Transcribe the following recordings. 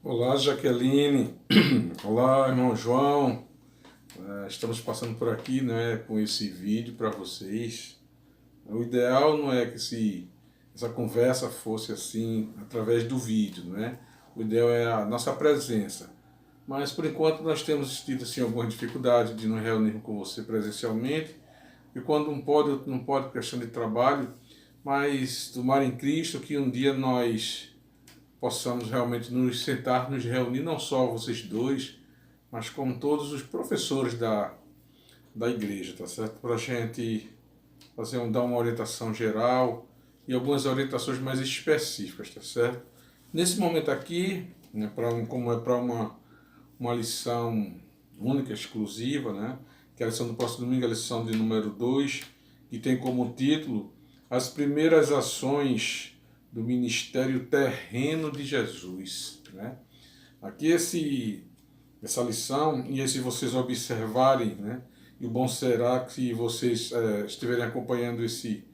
Olá, Jaqueline. Olá, irmão João. Estamos passando por aqui, né, com esse vídeo para vocês. O ideal não é que essa conversa fosse assim, através do vídeo, né? O ideal é a nossa presença. Mas, por enquanto, nós temos tido assim, algumas dificuldades de nos reunir com você presencialmente. E quando não pode, questão de trabalho. Mas tomar em Cristo que um dia nós possamos realmente nos sentar, nos reunir, não só vocês dois, mas como todos os professores da igreja, tá certo? Para a gente dar uma orientação geral e algumas orientações mais específicas, tá certo? Nesse momento aqui, né, como é para uma lição única, exclusiva, né, que é a lição do próximo domingo, a lição de número 2, que tem como título As Primeiras Ações do Ministério Terreno de Jesus, né? Aqui essa lição, e se vocês observarem, né, e o bom será que vocês estiverem acompanhando esse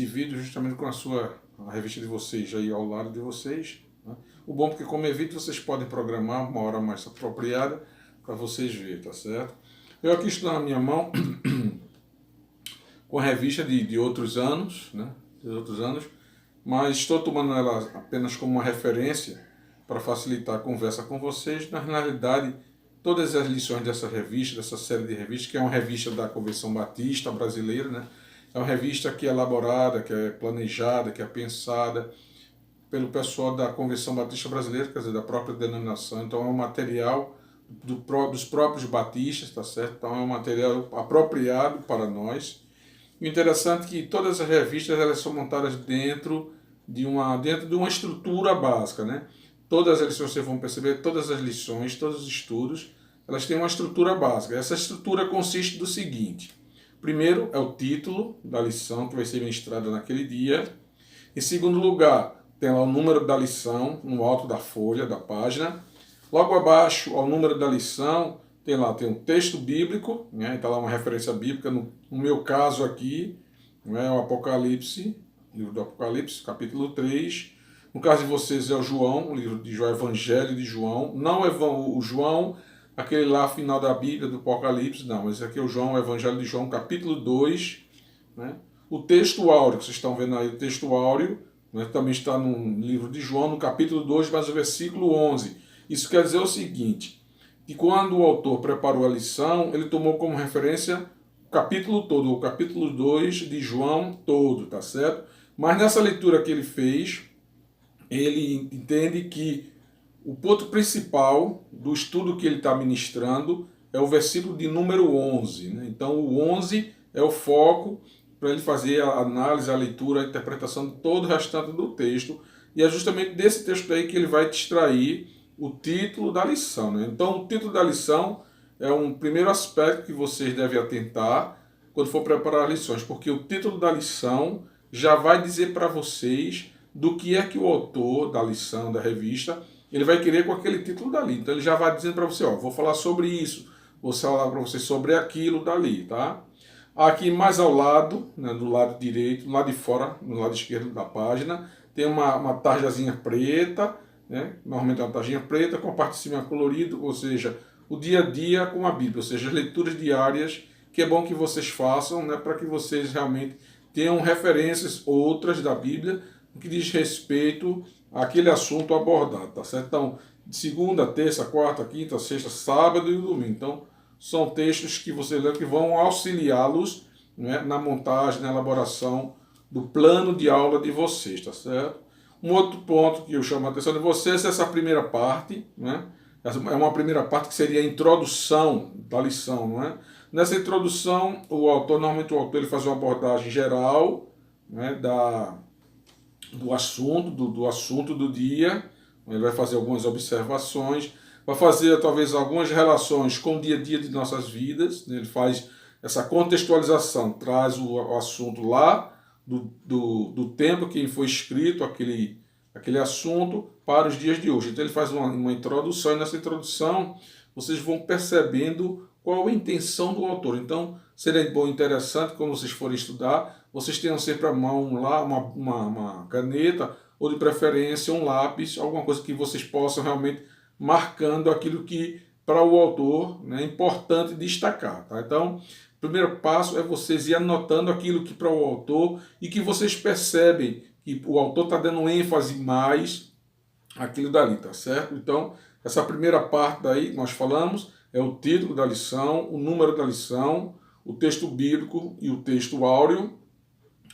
vídeo justamente com a revista de vocês aí ao lado de vocês, né? O bom é que como é vídeo vocês podem programar uma hora mais apropriada para vocês verem, tá certo? Eu aqui estou na minha mão com a revista de outros anos, né, de outros anos, mas estou tomando ela apenas como uma referência para facilitar a conversa com vocês. Na realidade, todas as lições dessa revista, dessa série de revistas, que é uma revista da Convenção Batista Brasileira, né? É uma revista que é elaborada, que é planejada, que é pensada pelo pessoal da Convenção Batista Brasileira, quer dizer, da própria denominação. Então é um material dos próprios batistas, tá certo? Então é um material apropriado para nós. O interessante é que todas as revistas elas são montadas dentro de uma estrutura básica, né? Todas as lições, vocês vão perceber, todas as lições, todos os estudos, elas têm uma estrutura básica. Essa estrutura consiste do seguinte: primeiro é o título da lição que vai ser ministrada naquele dia. Em segundo lugar, tem lá o número da lição no alto da folha, da página. Logo abaixo, ao número da lição, tem um texto bíblico, né? Está lá uma referência bíblica. No meu caso aqui, né, o Apocalipse, livro do Apocalipse, capítulo 3. No caso de vocês é o João, o livro de João, Evangelho de João. Não é o João, aquele lá final da Bíblia, do Apocalipse, não. Esse aqui é o João, o Evangelho de João, capítulo 2. Né? O texto áureo, que vocês estão vendo aí, o texto áureo, né, também está no livro de João, no capítulo 2, mas o versículo 11. Isso quer dizer o seguinte, que quando o autor preparou a lição, ele tomou como referência o capítulo todo, o capítulo 2 de João todo, tá certo? Mas nessa leitura que ele fez, ele entende que o ponto principal do estudo que ele está ministrando é o versículo de número 11. Né? Então o 11 é o foco para ele fazer a análise, a leitura, a interpretação de todo o restante do texto. E é justamente desse texto aí que ele vai extrair o título da lição. Né? Então o título da lição é um primeiro aspecto que vocês devem atentar quando for preparar lições, porque o título da lição já vai dizer para vocês do que é que o autor da lição, da revista, ele vai querer com aquele título dali. Então ele já vai dizendo para você, ó, vou falar sobre isso, vou falar para você sobre aquilo dali, tá? Aqui mais ao lado, né, do lado direito, do lado de fora, no lado esquerdo da página, tem uma tarjazinha preta, né? Normalmente é uma tarjinha preta com a parte de cima colorido, ou seja, o dia a dia com a Bíblia, ou seja, as leituras diárias, que é bom que vocês façam, né, para que vocês realmente tenham referências outras da Bíblia que diz respeito àquele assunto abordado, tá certo? Então, de segunda, terça, quarta, quinta, sexta, sábado e domingo. Então, são textos que vocês lêem que vão auxiliá-los, né, na montagem, na elaboração do plano de aula de vocês, tá certo? Um outro ponto que eu chamo a atenção de vocês é essa primeira parte, né? É uma primeira parte que seria a introdução da lição, não é? Nessa introdução, normalmente o autor ele faz uma abordagem geral, né, do assunto do dia. Ele vai fazer algumas observações, vai fazer talvez algumas relações com o dia a dia de nossas vidas, né? Ele faz essa contextualização, traz o assunto lá do tempo que foi escrito aquele assunto para os dias de hoje. Então ele faz uma introdução, e nessa introdução vocês vão percebendo qual a intenção do autor. Então seria bom, interessante, quando vocês forem estudar, vocês tenham sempre à mão lá uma caneta ou de preferência um lápis, alguma coisa que vocês possam realmente marcando aquilo que para o autor, né, é importante destacar. Tá? Então, o primeiro passo é vocês ir anotando aquilo que para o autor e que vocês percebem que o autor está dando ênfase mais aquilo dali, tá certo? Então, essa primeira parte daí que nós falamos é o título da lição, o número da lição, o texto bíblico e o texto áureo,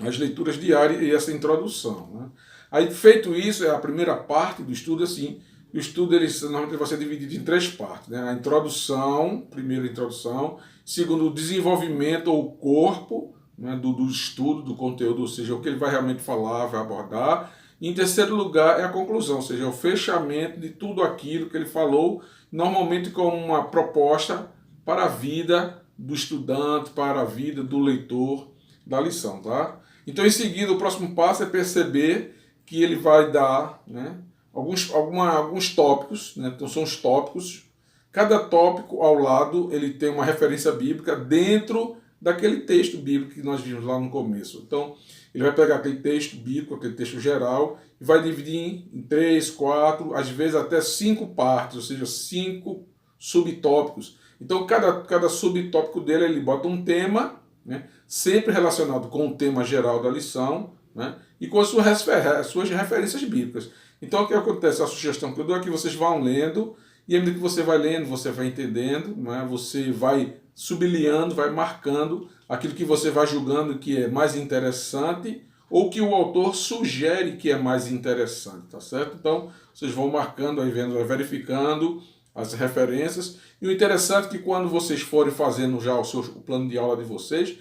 as leituras diárias e essa introdução. Né? Aí, feito isso, é a primeira parte do estudo, assim, o estudo normalmente vai ser dividido em 3 partes. Né? A introdução, primeiro a introdução, segundo o desenvolvimento ou corpo, né, do estudo, do conteúdo, ou seja, o que ele vai realmente falar, vai abordar. E em terceiro lugar é a conclusão, ou seja, o fechamento de tudo aquilo que ele falou, normalmente como uma proposta para a vida do estudante, para a vida do leitor da lição. Tá? Então, em seguida, o próximo passo é perceber que ele vai dar, né, alguns tópicos, né, então são os tópicos. Cada tópico ao lado ele tem uma referência bíblica dentro daquele texto bíblico que nós vimos lá no começo. Então, ele vai pegar aquele texto bíblico, aquele texto geral, e vai dividir em 3, 4, às vezes até 5 partes, ou seja, 5 subtópicos. Então, cada subtópico dele, ele bota um tema, né, sempre relacionado com o tema geral da lição, né, e com as suas referências bíblicas. Então, o que acontece? A sugestão que eu dou é que vocês vão lendo, e à medida que você vai lendo, você vai entendendo, né, você vai sublinhando, vai marcando aquilo que você vai julgando que é mais interessante ou que o autor sugere que é mais interessante, tá certo? Então, vocês vão marcando aí, vendo, vai verificando as referências. E o interessante é que quando vocês forem fazendo já o plano de aula de vocês,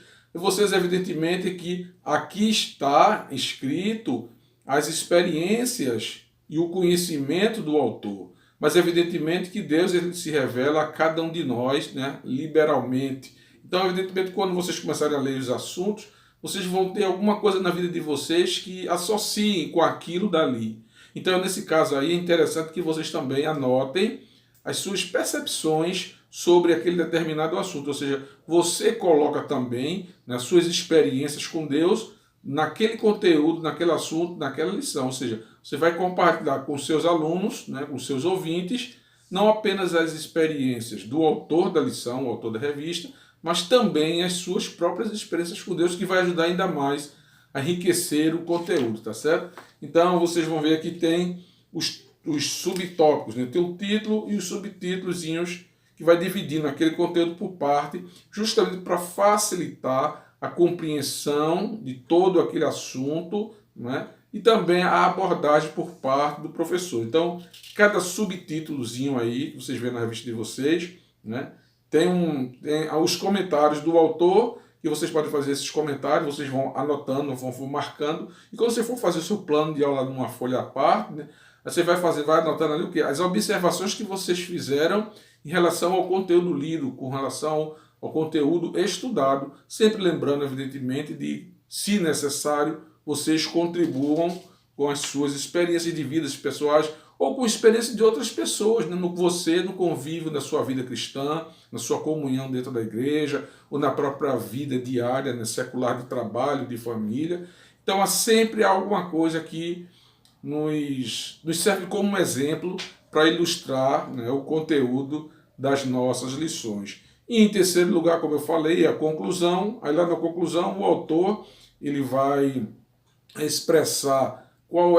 evidentemente, que aqui está escrito as experiências e o conhecimento do autor. Mas evidentemente que Deus ele se revela a cada um de nós, né, liberalmente. Então, evidentemente, quando vocês começarem a ler os assuntos, vocês vão ter alguma coisa na vida de vocês que associem com aquilo dali. Então, nesse caso aí, é interessante que vocês também anotem as suas percepções sobre aquele determinado assunto. Ou seja, você coloca também nas suas experiências com Deus naquele conteúdo, naquele assunto, naquela lição. Ou seja, você vai compartilhar com seus alunos, né, com seus ouvintes, não apenas as experiências do autor da lição, o autor da revista, mas também as suas próprias experiências com Deus, que vai ajudar ainda mais a enriquecer o conteúdo, tá certo? Então, vocês vão ver que tem os subtópicos, né? Tem o título e os subtítulozinhos que vai dividindo aquele conteúdo por parte, justamente para facilitar a compreensão de todo aquele assunto, né? E também a abordagem por parte do professor. Então, cada subtítulozinho aí, que vocês vêem na revista de vocês, né? Tem os comentários do autor, que vocês podem fazer esses comentários, vocês vão anotando, vão marcando, e quando você for fazer o seu plano de aula numa folha à parte, né? Você vai anotando ali o quê? As observações que vocês fizeram em relação ao conteúdo lido, com relação ao conteúdo estudado, sempre lembrando, evidentemente, de, se necessário, vocês contribuam com as suas experiências de vidas pessoais ou com a experiência de outras pessoas, né? No convívio da sua vida cristã, na sua comunhão dentro da igreja, ou na própria vida diária, né? Secular, de trabalho, de família. Então, há sempre alguma coisa que nos serve como exemplo para ilustrar, né, o conteúdo das nossas lições. E em terceiro lugar, como eu falei, a conclusão. Aí lá na conclusão o autor ele vai expressar qual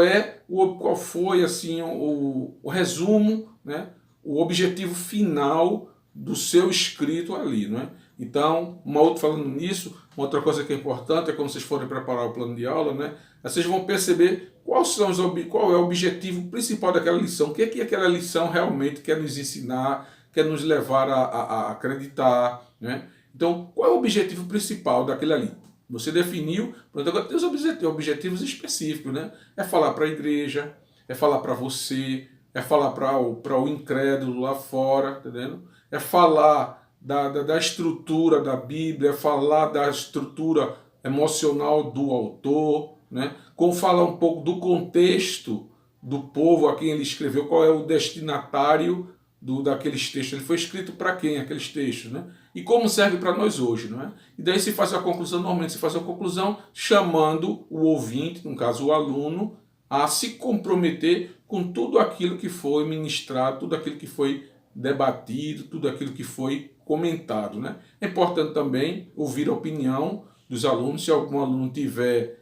foi assim o resumo, né, o objetivo final do seu escrito ali, né? Então, falando nisso, uma outra coisa que é importante é quando vocês forem preparar o plano de aula, né, vocês vão perceber qual é o objetivo principal daquela lição, o que é que aquela lição realmente quer nos ensinar, quer nos levar a acreditar, né? Então, qual é o objetivo principal daquele ali? Você definiu, pronto, agora tem os objetivos específicos, né? É falar para a igreja, é falar para você, é falar para o incrédulo lá fora, tá entendendo? É falar da estrutura da Bíblia, é falar da estrutura emocional do autor, né? Como falar um pouco do contexto do povo a quem ele escreveu, qual é o destinatário daqueles textos, ele foi escrito para quem aqueles textos, né? E como serve para nós hoje, não é? E daí se faz a conclusão, normalmente se faz a conclusão chamando o ouvinte, no caso o aluno, a se comprometer com tudo aquilo que foi ministrado, tudo aquilo que foi debatido, tudo aquilo que foi comentado, né? É importante também ouvir a opinião dos alunos. Se algum aluno tiver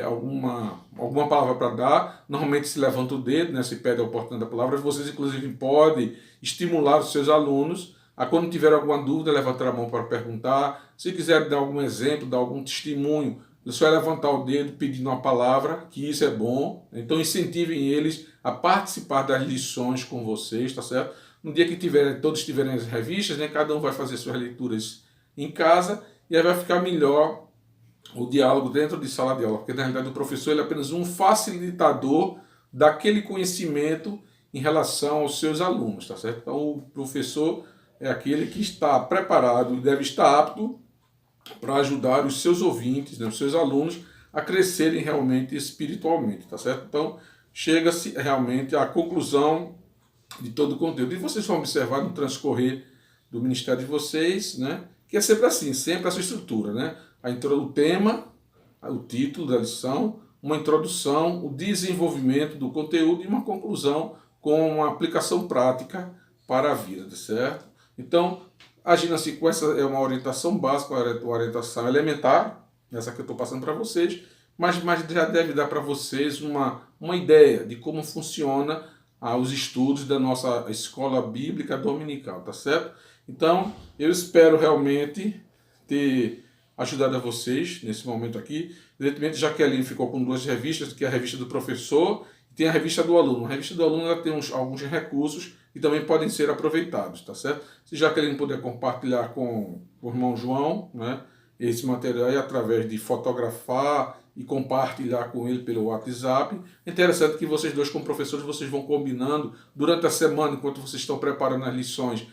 alguma palavra para dar, normalmente se levanta o dedo, né? Se pede a oportunidade da palavra. Vocês, inclusive, podem estimular os seus alunos a, quando tiver alguma dúvida, levantar a mão para perguntar. Se quiser dar algum exemplo, dar algum testemunho, é só levantar o dedo pedindo uma palavra, que isso é bom. Então incentivem eles a participar das lições com vocês, tá certo? No dia que todos tiverem as revistas, né, cada um vai fazer suas leituras em casa e aí vai ficar melhor o diálogo dentro de sala de aula, porque na realidade o professor ele é apenas um facilitador daquele conhecimento em relação aos seus alunos, tá certo? Então o professor é aquele que está preparado e deve estar apto para ajudar os seus ouvintes, né, os seus alunos, a crescerem realmente espiritualmente, tá certo? Então, chega-se realmente à conclusão de todo o conteúdo. E vocês vão observar no transcorrer do ministério de vocês, né, que é sempre assim, sempre essa estrutura, né? O tema, o título da lição, uma introdução, o desenvolvimento do conteúdo e uma conclusão com uma aplicação prática para a vida, tá certo? Então, agindo assim, com essa é uma orientação básica, uma orientação elementar, essa que eu estou passando para vocês, mas já deve dar para vocês uma ideia de como funciona os estudos da nossa escola bíblica dominical, tá certo? Então, eu espero realmente ter ajudado a vocês nesse momento aqui. Evidentemente, Jaqueline ficou com 2 revistas, que é a revista do professor e tem a revista do aluno. A revista do aluno ela tem alguns recursos e também podem ser aproveitados, tá certo? Se Jaqueline puder compartilhar com o irmão João, né, esse material aí, através de fotografar e compartilhar com ele pelo WhatsApp. É interessante que vocês dois, como professores, vocês vão combinando durante a semana, enquanto vocês estão preparando as lições.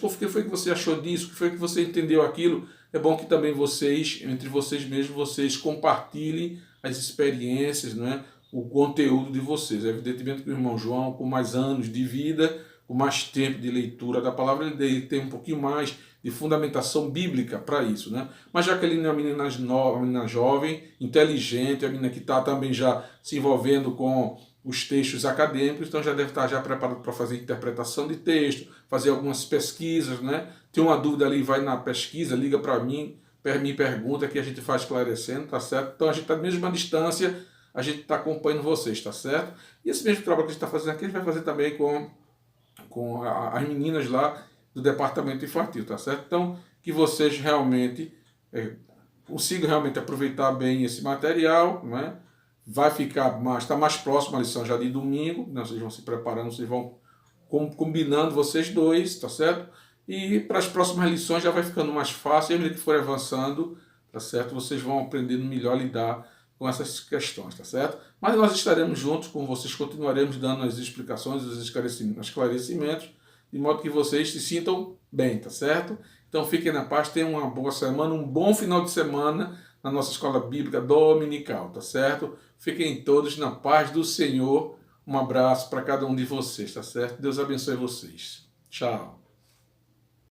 O que foi que você achou disso? O que foi que você entendeu aquilo? É bom que também vocês, entre vocês mesmos, vocês compartilhem as experiências, né, o conteúdo de vocês. Evidentemente que o irmão João, com mais anos de vida, com mais tempo de leitura da palavra, ele tem um pouquinho mais de fundamentação bíblica para isso, né? Mas Jaqueline é uma menina nova, uma menina jovem, inteligente, é uma menina que está também já se envolvendo com os textos acadêmicos, então já deve estar já preparado para fazer interpretação de texto, fazer algumas pesquisas, né? Tem uma dúvida ali, vai na pesquisa, liga para mim, me pergunta que a gente faz esclarecendo, tá certo? Então a gente está mesmo à distância, a gente está acompanhando vocês, tá certo? E esse mesmo trabalho que a gente está fazendo aqui, a gente vai fazer também com as meninas lá do departamento infantil, tá certo? Então, que vocês realmente consigam realmente aproveitar bem esse material, né? Vai ficar está mais próximo a lição já de domingo, né? Vocês vão se preparando, vocês vão combinando vocês dois, tá certo? E para as próximas lições já vai ficando mais fácil, e à medida que for avançando, tá certo? Vocês vão aprendendo melhor a lidar com essas questões, tá certo? Mas nós estaremos juntos com vocês, continuaremos dando as explicações, os esclarecimentos, de modo que vocês se sintam bem, tá certo? Então fiquem na paz, tenham uma boa semana, um bom final de semana na nossa escola bíblica dominical, tá certo? Fiquem todos na paz do Senhor. Um abraço para cada um de vocês, tá certo? Deus abençoe vocês. Tchau.